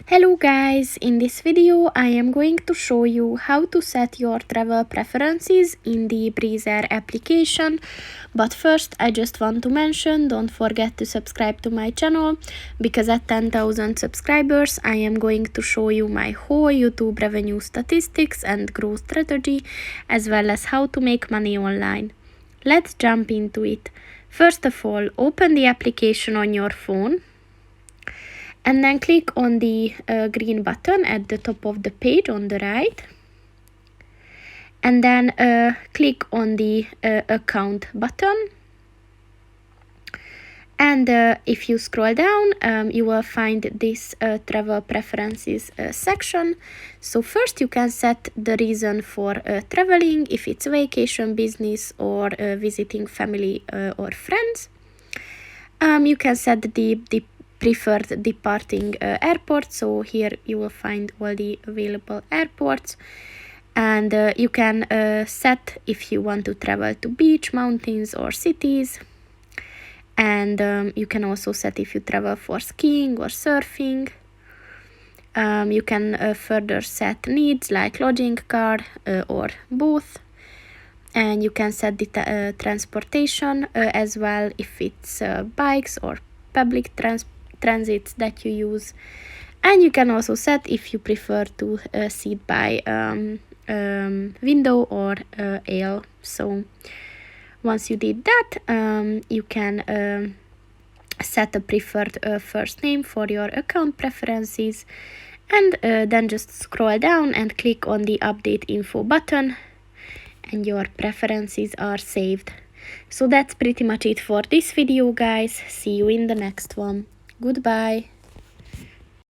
Hello guys, in this video I am going to show you how to set your travel preferences in the Breeze Air application. But first I just want to mention, don't forget to subscribe to my channel, because at 10,000 subscribers I am going to show you my whole YouTube revenue statistics and growth strategy, as well as how to make money online. Let's jump into it. First of all, open the application on your phone and then click on the green button at the top of the page on the right, and then click on the account button. And if you scroll down, you will find this travel preferences section. So first you can set the reason for traveling, if it's vacation, business, or visiting family or friends. You can set the preferred departing airport, so here you will find all the available airports, and you can set if you want to travel to beach, mountains, or cities, and you can also set if you travel for skiing or surfing. You can further set needs like lodging, car, or both, and you can set the transportation as well, if it's bikes or public transits that you use. And you can also set if you prefer to sit by window or aisle. So once you did that, you can set a preferred first name for your account preferences, and then just scroll down and click on the update info button, and your preferences are saved. So that's pretty much it for this video, guys. See you in the next one. Goodbye.